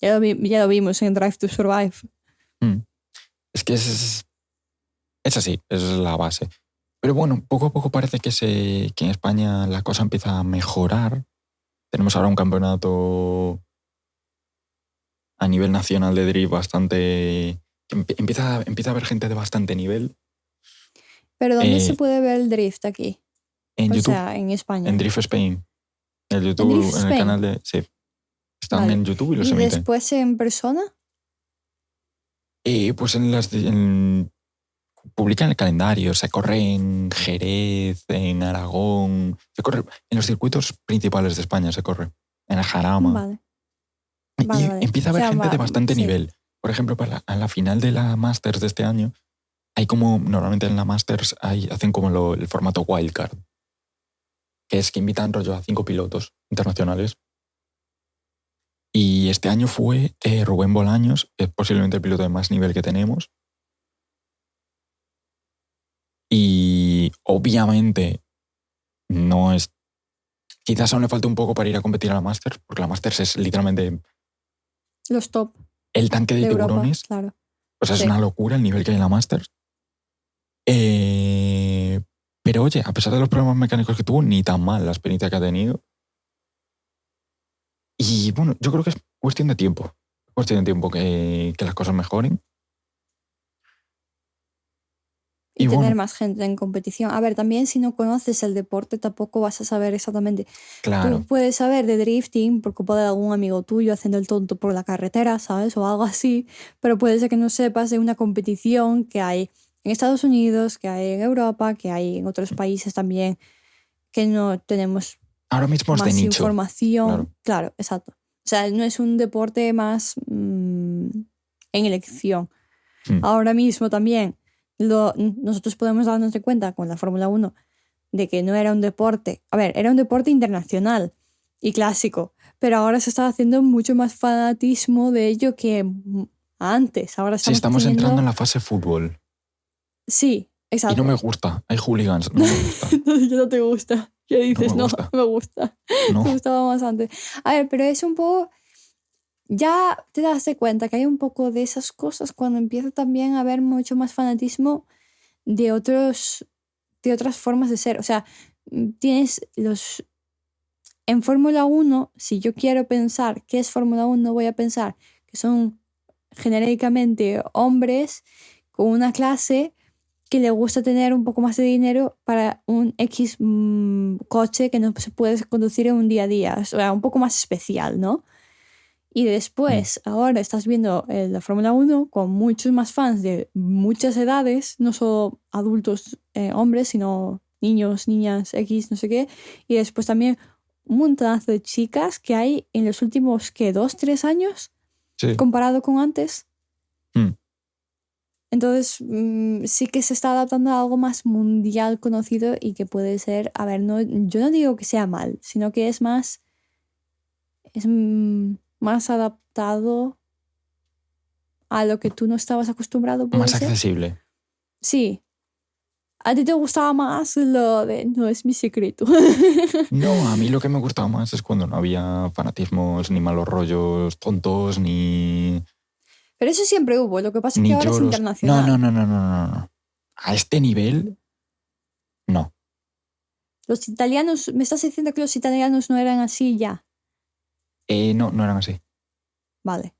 [SPEAKER 1] Ya lo vimos en Drive to Survive.
[SPEAKER 2] Es que es así, es la base. Pero bueno, poco a poco parece que en España la cosa empieza a mejorar. Tenemos ahora un campeonato a nivel nacional de drift bastante... Empieza a haber gente de bastante nivel.
[SPEAKER 1] ¿Pero dónde se puede ver el drift aquí?
[SPEAKER 2] En YouTube.
[SPEAKER 1] O sea, en España.
[SPEAKER 2] En Drift Spain. En YouTube,
[SPEAKER 1] ¿En Drift Spain?
[SPEAKER 2] el canal de... Sí. Están en YouTube y los emiten.
[SPEAKER 1] ¿Y después en persona?
[SPEAKER 2] Pues publican el calendario, se corre en Jerez, en Aragón, se corre en los circuitos principales de España, se corre, en el Jarama.
[SPEAKER 1] Vale.
[SPEAKER 2] Y empieza a haber gente de bastante nivel. Por ejemplo, a la final de la Masters de este año, hay como, normalmente en la Masters hacen como el formato wildcard, que es que invitan rollo a 5 pilotos internacionales. Y este año fue Rubén Bolaños, que es posiblemente el piloto de más nivel que tenemos. Y obviamente no es... Quizás aún le falta un poco para ir a competir a la Masters, porque la Masters es literalmente...
[SPEAKER 1] Los top.
[SPEAKER 2] El tanque de tiburones.
[SPEAKER 1] Europa, claro.
[SPEAKER 2] O sea, es una locura el nivel que hay en la Masters. Pero oye, a pesar de los problemas mecánicos que tuvo, ni tan mal la experiencia que ha tenido. Y bueno, yo creo que es cuestión de tiempo. Cuestión de tiempo que las cosas mejoren.
[SPEAKER 1] Y tener más gente en competición. A ver, también si no conoces el deporte tampoco vas a saber exactamente.
[SPEAKER 2] Claro.
[SPEAKER 1] Tú puedes saber de drifting por culpa de algún amigo tuyo haciendo el tonto por la carretera, ¿sabes? O algo así. Pero puede ser que no sepas de una competición que hay en Estados Unidos, que hay en Europa, que hay en otros países también, que no tenemos
[SPEAKER 2] ahora mismo es
[SPEAKER 1] más
[SPEAKER 2] de nicho.
[SPEAKER 1] Información. Claro, exacto. O sea, no es un deporte más en elección. Ahora mismo también nosotros podemos darnos de cuenta con la Fórmula 1 de que no era un deporte, a ver, era un deporte internacional y clásico, pero ahora se está haciendo mucho más fanatismo de ello que antes. Ahora
[SPEAKER 2] estamos entrando en la fase fútbol.
[SPEAKER 1] Sí, exacto.
[SPEAKER 2] Y no me gusta, hay hooligans, no me gusta.
[SPEAKER 1] Ya no te gusta. ¿Qué dices? No me gusta.
[SPEAKER 2] No.
[SPEAKER 1] Me gustaba más antes. A ver, pero es un poco... Ya te das de cuenta que hay un poco de esas cosas cuando empieza también a haber mucho más fanatismo de otras formas de ser. O sea, tienes los... En Fórmula 1, si yo quiero pensar qué es Fórmula 1, voy a pensar que son genéricamente hombres con una clase que le gusta tener un poco más de dinero para un X coche que no se puede conducir en un día a día. O sea, un poco más especial, ¿no? Y después, ahora estás viendo la Fórmula 1 con muchos más fans de muchas edades, no solo adultos hombres, sino niños, niñas, X, no sé qué. Y después también un montonazo de chicas que hay en los últimos, ¿qué? 2, 3 años, comparado con antes. Entonces, sí que se está adaptando a algo más mundial conocido y que puede ser, a ver, no, yo no digo que sea mal, sino que es más... más adaptado a lo que tú no estabas acostumbrado.
[SPEAKER 2] Más accesible.
[SPEAKER 1] Sí. ¿A ti te gustaba más lo de no es mi secreto?
[SPEAKER 2] No, a mí lo que me gustaba más es cuando no había fanatismos, ni malos rollos tontos, ni...
[SPEAKER 1] Pero eso siempre hubo, lo que pasa es que
[SPEAKER 2] ni
[SPEAKER 1] ahora es
[SPEAKER 2] lloros.
[SPEAKER 1] internacional.
[SPEAKER 2] No. A este nivel, no.
[SPEAKER 1] Los italianos, ¿me estás diciendo que los italianos no eran así ya?
[SPEAKER 2] No eran así.
[SPEAKER 1] Vale.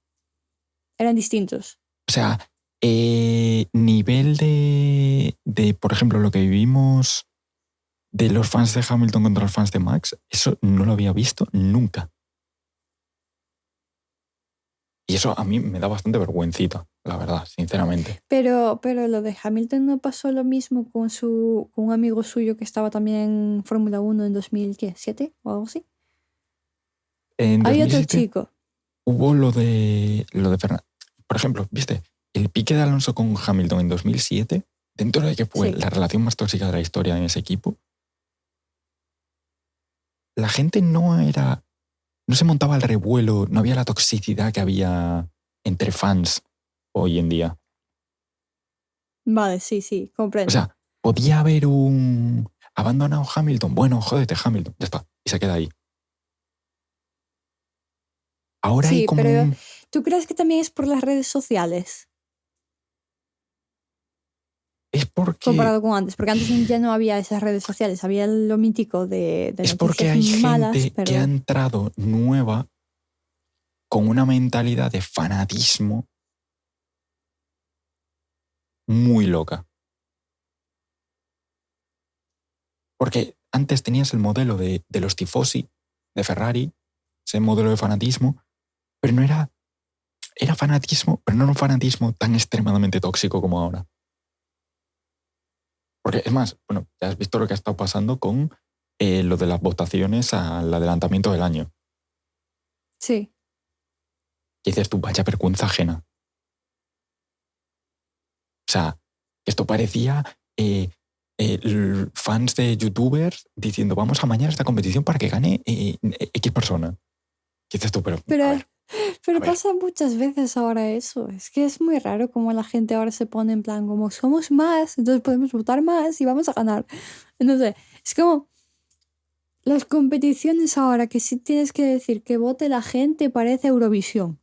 [SPEAKER 1] Eran distintos.
[SPEAKER 2] O sea, nivel de, por ejemplo, lo que vivimos de los fans de Hamilton contra los fans de Max, eso no lo había visto nunca. Y eso a mí me da bastante vergüencita, la verdad, sinceramente.
[SPEAKER 1] Pero lo de Hamilton no pasó lo mismo con un amigo suyo que estaba también en Fórmula 1 en 2007 o algo así.
[SPEAKER 2] En
[SPEAKER 1] Hay otro
[SPEAKER 2] 2007
[SPEAKER 1] chico.
[SPEAKER 2] hubo lo de Fernando. Por ejemplo, ¿viste? El pique de Alonso con Hamilton en 2007, dentro de que fue
[SPEAKER 1] Sí.
[SPEAKER 2] la relación más tóxica de la historia en ese equipo, la gente no se montaba el revuelo, no había la toxicidad que había entre fans hoy en día.
[SPEAKER 1] Vale, sí,
[SPEAKER 2] O
[SPEAKER 1] comprendo.
[SPEAKER 2] sea, podía haber un abandonado Hamilton. Bueno, jódete Hamilton, ya está. Y se queda ahí. Ahora hay
[SPEAKER 1] Sí,
[SPEAKER 2] como
[SPEAKER 1] pero
[SPEAKER 2] un...
[SPEAKER 1] ¿tú crees que también es por las redes sociales
[SPEAKER 2] Es porque,
[SPEAKER 1] comparado con antes? Porque antes ya no había esas redes sociales, había lo mítico de
[SPEAKER 2] es porque
[SPEAKER 1] noticias
[SPEAKER 2] hay
[SPEAKER 1] malas,
[SPEAKER 2] gente que ha
[SPEAKER 1] pero
[SPEAKER 2] entrado nueva con una mentalidad de fanatismo muy loca. Porque antes tenías el modelo de los tifosi, de Ferrari, ese modelo de fanatismo, pero no era fanatismo, pero no era un fanatismo tan extremadamente tóxico como ahora. Porque es más, bueno, ya has visto lo que ha estado pasando con lo de las votaciones al adelantamiento del año.
[SPEAKER 1] sí.
[SPEAKER 2] Y dices tú, vaya vergüenza ajena. O sea, esto parecía fans de youtubers diciendo, vamos a mañana esta competición para que gane X persona. Y dices tú, pero a
[SPEAKER 1] Pero,
[SPEAKER 2] ver,
[SPEAKER 1] pero
[SPEAKER 2] a ver.
[SPEAKER 1] pasa muchas veces ahora eso. Es que es muy raro como la gente ahora se pone en plan como somos más, entonces podemos votar más y vamos a ganar. No sé, es como las competiciones ahora que sí tienes que decir que vote la gente parece Eurovisión.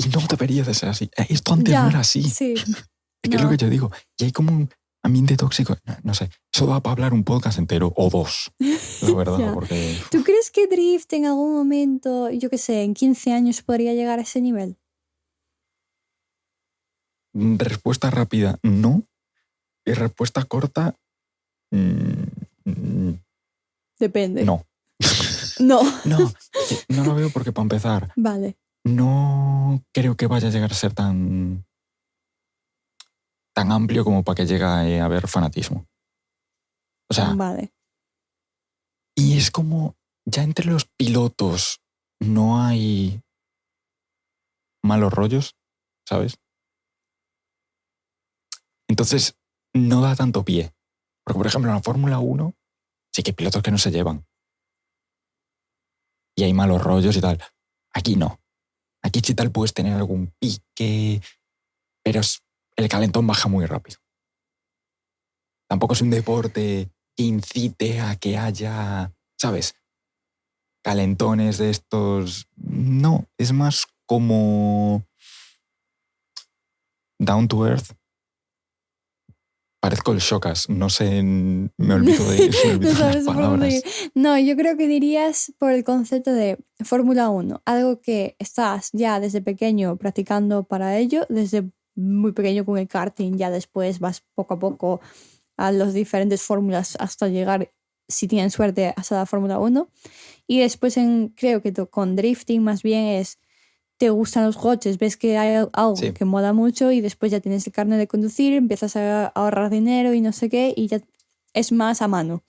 [SPEAKER 2] Y no debería de ser así. Esto antes no era
[SPEAKER 1] Ya,
[SPEAKER 2] así.
[SPEAKER 1] sí,
[SPEAKER 2] Es que es lo que
[SPEAKER 1] no.
[SPEAKER 2] yo digo. Y hay como un ambiente tóxico. No sé. Eso da para hablar un podcast entero o dos. La verdad,
[SPEAKER 1] Ya.
[SPEAKER 2] porque...
[SPEAKER 1] ¿Tú crees que Drift en algún momento, yo qué sé, en 15 años podría llegar a ese nivel?
[SPEAKER 2] Respuesta rápida, no. Y respuesta corta, mm, mm,
[SPEAKER 1] Depende.
[SPEAKER 2] no.
[SPEAKER 1] No.
[SPEAKER 2] No, es que no lo veo porque para empezar,
[SPEAKER 1] Vale,
[SPEAKER 2] no creo que vaya a llegar a ser tan amplio como para que llegue a haber fanatismo. O sea,
[SPEAKER 1] vale.
[SPEAKER 2] y es como ya entre los pilotos no hay malos rollos, ¿sabes? Entonces no da tanto pie. Porque, por ejemplo, en la Fórmula 1 sí que hay pilotos que no se llevan. Y hay malos rollos y tal. Aquí no. Aquí sí tal puedes tener algún pique, pero el calentón baja muy rápido. Tampoco es un deporte que incite a que haya, ¿sabes? Calentones de estos. No, es más como down to earth. Parezco el Shocas, no sé, me olvido de
[SPEAKER 1] No
[SPEAKER 2] las
[SPEAKER 1] sabes por dónde ir.
[SPEAKER 2] palabras.
[SPEAKER 1] No, yo creo que dirías por el concepto de Fórmula 1, algo que estás ya desde pequeño practicando para ello, desde muy pequeño con el karting, ya después vas poco a poco a las diferentes fórmulas hasta llegar, si tienes suerte, hasta la Fórmula 1. Y después creo que con drifting más bien es te gustan los coches, ves que hay algo
[SPEAKER 2] Sí,
[SPEAKER 1] que mola mucho y después ya tienes el carnet de conducir, empiezas a ahorrar dinero y no sé qué y ya es más a mano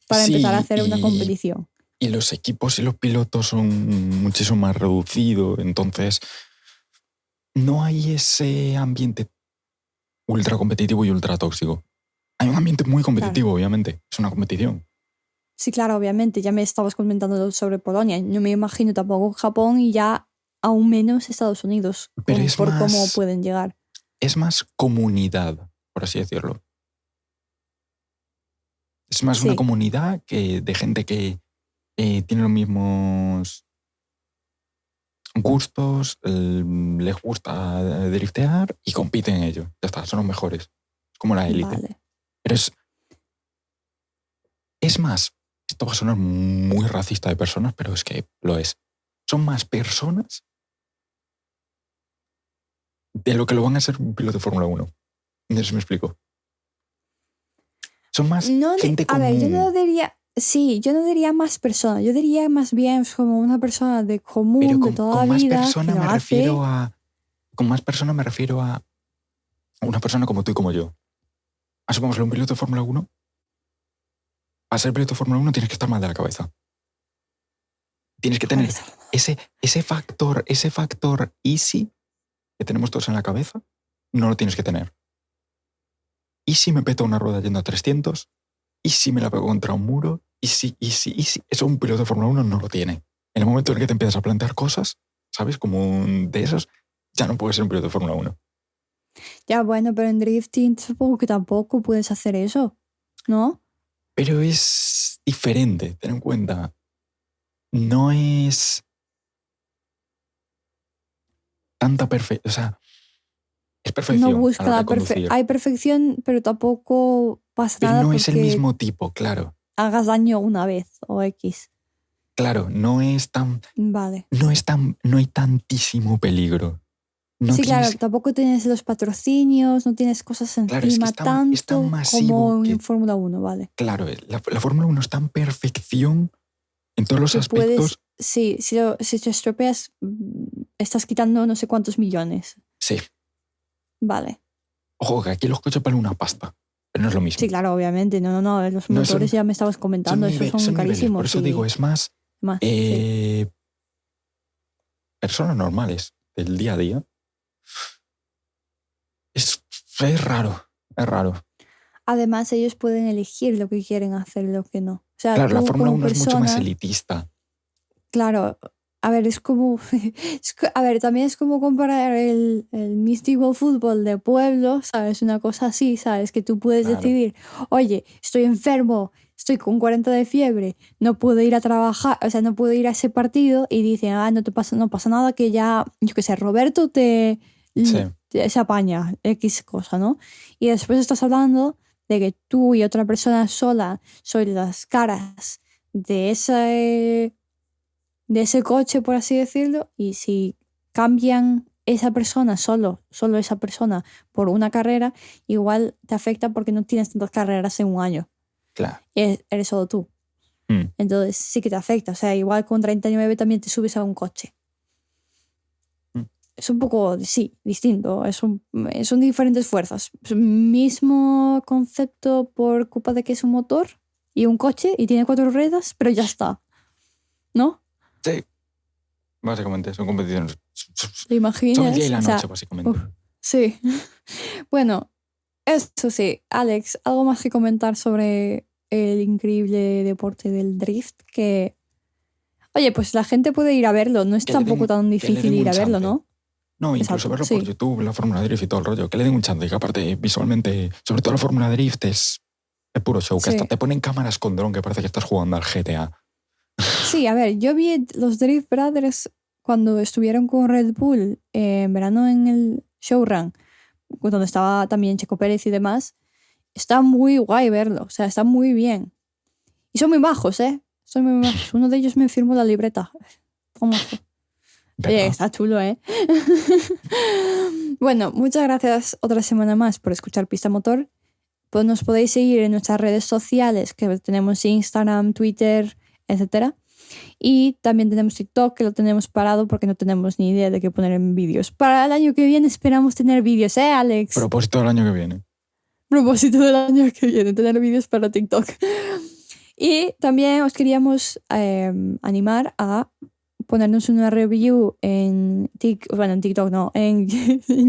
[SPEAKER 1] para empezar a
[SPEAKER 2] sí,
[SPEAKER 1] hacer una competición.
[SPEAKER 2] y los equipos y los pilotos son muchísimo más reducidos, entonces no hay ese ambiente ultra competitivo y ultra tóxico. Hay un ambiente muy
[SPEAKER 1] Claro.
[SPEAKER 2] competitivo, obviamente, es una competición.
[SPEAKER 1] Sí, claro, obviamente, ya me estabas comentando sobre Polonia, no me imagino tampoco Japón y ya aún menos Estados Unidos,
[SPEAKER 2] Pero
[SPEAKER 1] por cómo pueden llegar.
[SPEAKER 2] es más comunidad, por así decirlo. Es más una
[SPEAKER 1] Sí,
[SPEAKER 2] comunidad de gente que tiene los mismos gustos, les gusta driftear y compiten en ello. Ya está, son los mejores. Es como la élite.
[SPEAKER 1] Vale.
[SPEAKER 2] Pero es más, esto va a sonar muy racista de personas, pero es que lo es. Son más personas de lo que lo van a ser un piloto de Fórmula 1. No sé si me explico. Son más gente común.
[SPEAKER 1] A ver, yo no diría... Sí, yo no diría más personas. Yo diría más bien como una persona de común,
[SPEAKER 2] Pero
[SPEAKER 1] de toda la
[SPEAKER 2] más
[SPEAKER 1] vida.
[SPEAKER 2] persona
[SPEAKER 1] que lo
[SPEAKER 2] me
[SPEAKER 1] hace.
[SPEAKER 2] refiero a... Con más persona me refiero a una persona como tú y como yo. Asumámosle un piloto de Fórmula 1. Para ser piloto de Fórmula 1 tienes que estar mal de la cabeza. Tienes que tener ese factor easy que tenemos todos en la cabeza, no lo tienes que tener. ¿Y si me peto una rueda yendo a 300? ¿Y si me la pego contra un muro? ¿Y si? Eso un piloto de Fórmula 1 no lo tiene. En el momento en el que te empiezas a plantear cosas, ¿sabes? Como de esos, ya no puedes ser un piloto de Fórmula 1.
[SPEAKER 1] Ya, bueno, pero en drifting supongo que tampoco puedes hacer eso, ¿no?
[SPEAKER 2] Pero es diferente, ten en cuenta. No es tanta perfección. O sea, es perfección.
[SPEAKER 1] No busca la perfección. Hay perfección, pero tampoco pasa
[SPEAKER 2] pero
[SPEAKER 1] nada.
[SPEAKER 2] No
[SPEAKER 1] porque
[SPEAKER 2] es el mismo tipo, claro.
[SPEAKER 1] Hagas daño una vez o X.
[SPEAKER 2] Claro, no es tan.
[SPEAKER 1] Vale.
[SPEAKER 2] No hay tantísimo peligro. No
[SPEAKER 1] sí,
[SPEAKER 2] tienes,
[SPEAKER 1] claro, tampoco tienes los patrocinios, no tienes cosas encima
[SPEAKER 2] claro, es que es tan masivo
[SPEAKER 1] como
[SPEAKER 2] que,
[SPEAKER 1] en Fórmula 1, ¿vale?
[SPEAKER 2] Claro, la Fórmula 1 es tan perfección en todos los
[SPEAKER 1] que
[SPEAKER 2] aspectos.
[SPEAKER 1] Sí, si te estropeas, estás quitando no sé cuántos millones.
[SPEAKER 2] Sí.
[SPEAKER 1] Vale.
[SPEAKER 2] Ojo, que aquí los coches valen una pasta, pero no es lo mismo.
[SPEAKER 1] Sí, claro, obviamente. No, los motores ya me estabas comentando, esos son carísimos.
[SPEAKER 2] Por eso digo, es más,
[SPEAKER 1] sí.
[SPEAKER 2] Personas normales del día a día. Es raro, es raro.
[SPEAKER 1] Además, ellos pueden elegir lo que quieren hacer y lo que no. O sea,
[SPEAKER 2] claro,
[SPEAKER 1] tú
[SPEAKER 2] la Fórmula 1
[SPEAKER 1] persona,
[SPEAKER 2] es mucho más elitista.
[SPEAKER 1] Claro, a ver, es como... a ver, también es como comparar el místico fútbol de pueblo, ¿sabes? Una cosa así, ¿sabes? Que tú puedes decidir, oye, estoy enfermo, estoy con 40 de fiebre, no puedo ir a trabajar, o sea, no puedo ir a ese partido, y dicen, no pasa nada, que ya, yo qué sé, Roberto se apaña, X cosa, ¿no? Y después estás hablando de que tú y otra persona sola sois las caras de ese coche, por así decirlo, y si cambian esa persona, solo esa persona, por una carrera, igual te afecta porque no tienes tantas carreras en un año.
[SPEAKER 2] Claro.
[SPEAKER 1] Eres solo tú. Entonces sí que te afecta. O sea, igual con 39 también te subes a un coche. Es un poco, sí, distinto. Son diferentes fuerzas. Mismo concepto por culpa de que es un motor y un coche y tiene 4 ruedas, pero ya está. ¿No?
[SPEAKER 2] Sí. Básicamente, son competiciones.
[SPEAKER 1] ¿Te imaginas?
[SPEAKER 2] Son el día y la noche, básicamente.
[SPEAKER 1] Sí. Bueno, eso sí. Alex, ¿algo más que comentar sobre el increíble deporte del drift? Que, oye, pues la gente puede ir a verlo. No es tampoco tan difícil ir a verlo, ¿no?
[SPEAKER 2] No, incluso verlo por YouTube, la Fórmula Drift y todo el rollo. Que le den un chance, que aparte, visualmente, sobre todo la Fórmula Drift es puro show. Que hasta te ponen cámaras con dron que parece que estás jugando al GTA.
[SPEAKER 1] Sí, a ver, yo vi los Drift Brothers cuando estuvieron con Red Bull en verano en el Showrun, donde estaba también Checo Pérez y demás. Está muy guay verlo, o sea, está muy bien. Y son muy majos, ¿eh? Son muy majos. Uno de ellos me firmó la libreta. Oye, está chulo, ¿eh? Bueno, muchas gracias otra semana más por escuchar Pista Motor. Pues nos podéis seguir en nuestras redes sociales, que tenemos Instagram, Twitter, etcétera. Y también tenemos TikTok, que lo tenemos parado porque no tenemos ni idea de qué poner en vídeos. Para el año que viene esperamos tener vídeos, ¿eh, Alex?
[SPEAKER 2] Propósito del año que viene.
[SPEAKER 1] Propósito del año que viene, tener vídeos para TikTok. Y también os queríamos animar a ponernos una review en TikTok no, en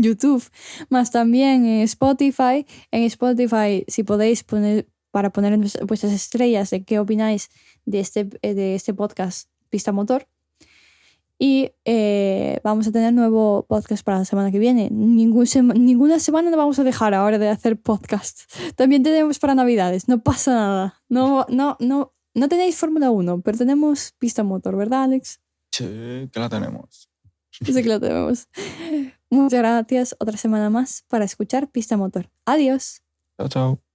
[SPEAKER 1] YouTube, más también en Spotify. En Spotify, si podéis poner vuestras estrellas de qué opináis de este podcast Pista Motor. Y vamos a tener nuevo podcast para la semana que viene. Ninguna semana nos vamos a dejar ahora de hacer podcast. También tenemos para Navidades, no pasa nada. No tenéis Fórmula 1, pero tenemos Pista Motor, ¿verdad, Alex?
[SPEAKER 2] Sí, que la tenemos.
[SPEAKER 1] Sí que lo tenemos. Muchas gracias otra semana más para escuchar Pista Motor. Adiós.
[SPEAKER 2] Chao, chao.